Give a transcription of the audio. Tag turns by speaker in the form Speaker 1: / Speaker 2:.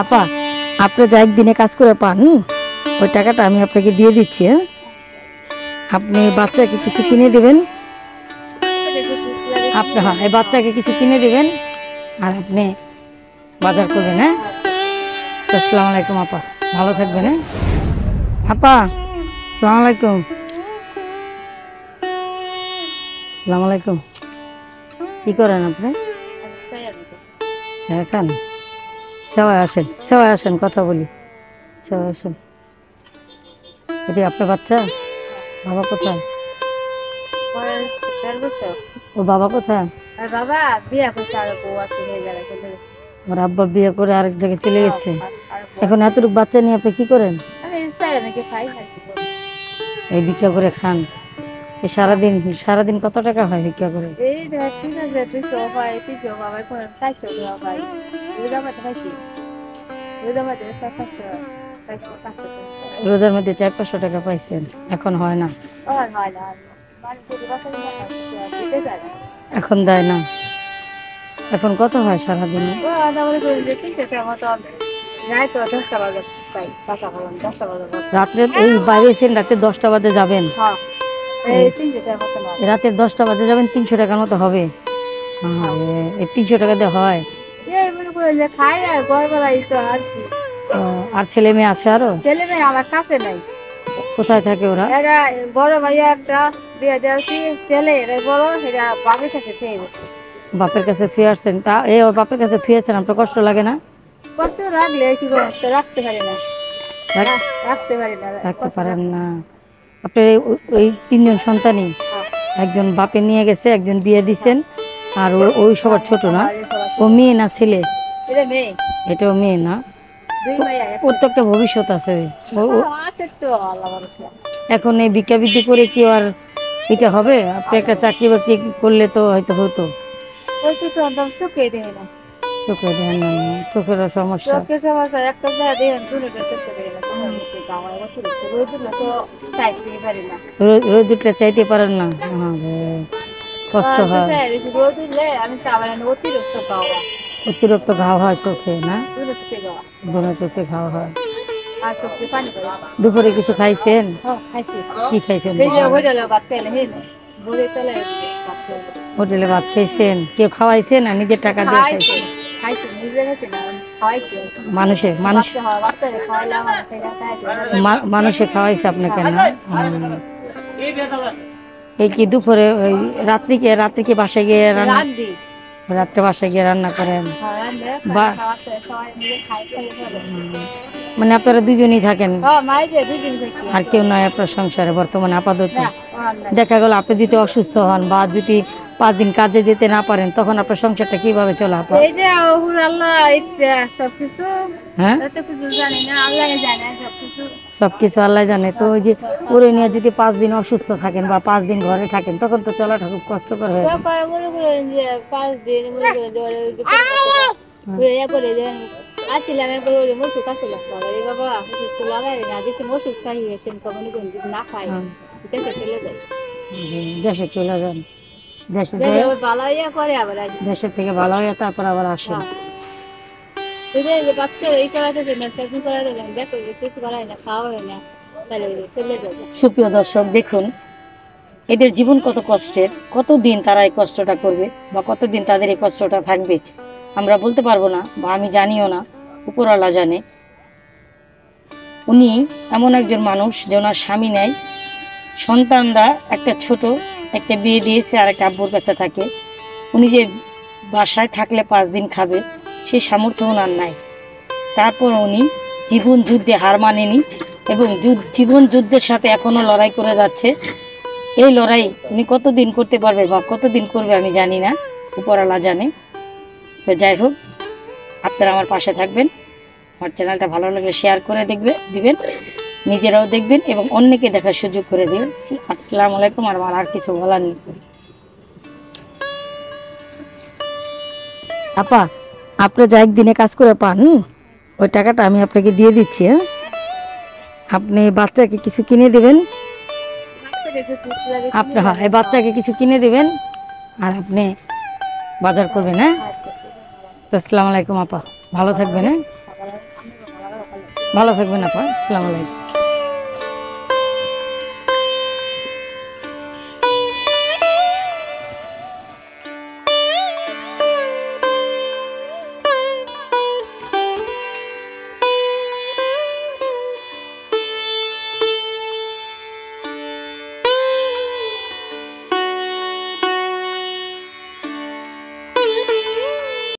Speaker 1: আপা, আপনি যা একদিনে কাজ করে পান ওই টাকাটা আমি আপনাকে দিয়ে দিচ্ছি। হ্যাঁ, আপনি বাচ্চাকে কিছু কিনে দিবেন। আপনি হ্যাঁ, এই বাচ্চাকে কিছু কিনে দিবেন আর আপনি বাজার করবেন। হ্যাঁ, আসসালামু আলাইকুম আপা, ভালো থাকবেন। হ্যাঁ আপা, আসসালামু আলাইকুম। আসসালামু আলাইকুম। কি করেন আপনি? এখন সেবায় আসেন, সেবায় আসেন, কথা বলি। সেবায় আসেন। এটি আপনার বাচ্চা? বাবা কোথায়? ও বাবা কোথায়?
Speaker 2: বাবা বিয়ে করছে আর বউ আছে এই জায়গায় চলে গেছে।
Speaker 1: ওর আব্বা বিয়ে করে আরেক জায়গায় চলে গেছে।
Speaker 2: আর
Speaker 1: এখন এতটুকু বাচ্চা নিয়ে আপনি কি করেন?
Speaker 2: আমি ইচ্ছা আমাকে খাই খাইছি।
Speaker 1: এই ভিক্ষা করে খান? এই সারাদিন সারাদিন কত টাকা হয় ভিক্ষা করে?
Speaker 2: এই দেখ ঠিক আছে তুই সবাই তুই বাবার পর চাইছো ভাই ওই জামাতে খাইছি ওই জামাতে
Speaker 1: রোজার মধ্যে 400-500 টাকা পাইছেন, এখন হয় না?
Speaker 2: আর হয় না মানে পুরো বাসা দিতে যায় না।
Speaker 1: এখন দেয় না? এখন কত হয় সারাদিনে?
Speaker 2: ও আদা বলে করে যে ঠিক আছে মত রাত 10টা বাজে পাই টাকা পালাম 10টা বাজে
Speaker 1: রাত্রে এই বাইরে এসেন, রাতে 10টা বাজে যাবেন?
Speaker 2: হ্যাঁ এই 300 টাকা মত না
Speaker 1: রাতে 10টা বাজে যাবেন, 300 টাকার মতো হবে? এই 300 টাকা দিয়ে হয়?
Speaker 2: এই মনে করে যে খাই আর ঘর বেলায় তো আর কি।
Speaker 1: আর ছেলে মেয়ে আছে আরো?
Speaker 2: ছেলে মেয়ে আমার কাছে নাই।
Speaker 1: কোথায় থাকে ওরা?
Speaker 2: এরা বড় ভাইয়া একটা বিয়ে দেওয়াছি ছেলে এরা বড় এরা বাপের কাছে থেকে গেছে।
Speaker 1: বাপের কাছে ফিরে আসছেন? তা এই ওর বাপের কাছে ফিরেছেন, আপনার কষ্ট লাগে না?
Speaker 2: কষ্ট লাগলে কি করবো রাখতে পারি না রাখতে পারি না
Speaker 1: রাখতে পারেন না? আপনার ওই 3জন সন্তানই? একজন বাপে নিয়ে গেছে, একজন বিয়ে দিছেন, আর ওই সবার ছোট না? ও মেয়ে না ছেলে?
Speaker 2: এটা মেয়ে।
Speaker 1: এটাও মেয়ে না?
Speaker 2: দুই ভাইয়া
Speaker 1: ওর তো একটা ভবিষ্যৎ আছে।
Speaker 2: আছে তো আল্লাহ ভরসা।
Speaker 1: এখন এই ভিক্ষাবৃত্তি করে কি আর এটা হবে? আপনি একটা চাকরি বাকরি করলে তো হয়তো হতো।
Speaker 2: ওই তো একদম চোখে দেখে না।
Speaker 1: চোখে দেন না? চোখেরও সমস্যা?
Speaker 2: চোখের সমস্যা একটা যা দেখেন দুটো চোখে দেখে না তোমার মুখে গাওয়া অতিরিক্ত রোদ দিলে তো চাইতে পারি না।
Speaker 1: রোদ উঠলে চাইতে পারেন না? কষ্ট হয়?
Speaker 2: রোদ দিলে আমি চাবার অতিরিক্ত গাওয়া
Speaker 1: অতিরিক্ত ঘাও হয় চোখে না?
Speaker 2: দুটো চোখে গাওয়া
Speaker 1: দুনো চোখে ঘাও হয়।
Speaker 2: আর চোখে পানি পড়ে।
Speaker 1: দুপুরে কিছু খাইছেন?
Speaker 2: খাইছি।
Speaker 1: কি খাইছেন?
Speaker 2: এই যে হোটেলে ভাত খাইলে হে না ঘুরে চলে ভাত খাইলে।
Speaker 1: হোটেলে ভাত খাইছেন? কেউ খাওয়াইছেন না নিজের টাকা দিয়ে খাইছেন?
Speaker 2: খাইছি নিজে খাইছি না খাওয়াইছি।
Speaker 1: মানুষে খাওয়াইছে আপনাকে না? এই কি দুপুরে ওই রাত্রি কি বাসায় গিয়ে রান্না? রাত্রে বাসায় গিয়ে রান্না করেন? মানে আপনারা দুজনেই থাকেন? আর কেউ নয় আপনার সংসারে বর্তমানে আপাতত? দেখা গেল আপনি যদি অসুস্থ হন বা যদি 5 দিন কাজে যেতে না পারেন, তখন আপনার সংসারটা কিভাবে চলে? সবকিছু আল্লাহ জানে। তো ওই যে ওরে নিয়ে যদি 5 দিন অসুস্থ থাকেন বা 5 দিন ঘরে থাকেন, তখন তো চলাটা খুব কষ্টকর হয়ে যায়।
Speaker 2: আসছিলাম একবার ওরে মসুক আসছিলাম বাবা ওষুধ লাগাই না বেশি ওষুধ খাই হয়েছেন কখন না খাই দেশে চলে যাই।
Speaker 1: দেশে চলে যান? দেশে
Speaker 2: ভালো হইয়া পরে আবার
Speaker 1: দেশের থেকে ভালো হয়ে তারপর আবার আসেন?
Speaker 2: বাচ্চারা এই করাতে চাকরি করাতে দেখো কিছু করাই না খাওয়া হয় না তাহলে চলে যাবে।
Speaker 1: সুপ্রিয় দর্শক, দেখুন এদের জীবন কত কষ্টের, কতদিন তারা এই কষ্টটা করবে বা কতদিন তাদের এই কষ্টটা থাকবে আমরা বলতে পারবো না, বা আমি জানিও না, উপরওয়ালা জানে। উনি এমন একজন মানুষ যে ওনার স্বামী নেই, সন্তানরা একটা ছোট, একটা বিয়ে দিয়েছে আর একটা আব্বুর কাছে থাকে। উনি যে বাসায় থাকলে 5 দিন খাবে সেই সামর্থ্য ওনার নাই। তারপর উনি জীবন যুদ্ধে হার মানেনি এবং জীবন যুদ্ধের সাথে এখনো লড়াই করে যাচ্ছে। এই লড়াই উনি কতদিন করতে পারবে বা কতদিন করবে আমি জানি না, উপরওয়ালা জানে। তো যাই হোক, আপনারা আমার পাশে থাকবেন, আমার চ্যানেলটা ভালো লাগলে শেয়ার করে দিবেন, নিজেরাও দেখবেন এবং অন্যকে দেখার সুযোগ করে দেবেন। আসসালামু আলাইকুম। আর কিছু বলার নেই। আপা, আপনি যা একদিনে কাজ করে পান ওই টাকাটা আমি আপনাকে দিয়ে দিচ্ছি। হ্যাঁ, আপনি বাচ্চাকে কিছু কিনে দিবেন। আপনি হ্যাঁ, এই বাচ্চাকে কিছু কিনে দিবেন আর আপনি বাজার করবেন। হ্যাঁ, আসসালামু আলাইকুম আপা, ভালো থাকবেন। হ্যাঁ। ভালো থাকবেন আপা, আসসালামু আলাইকুম।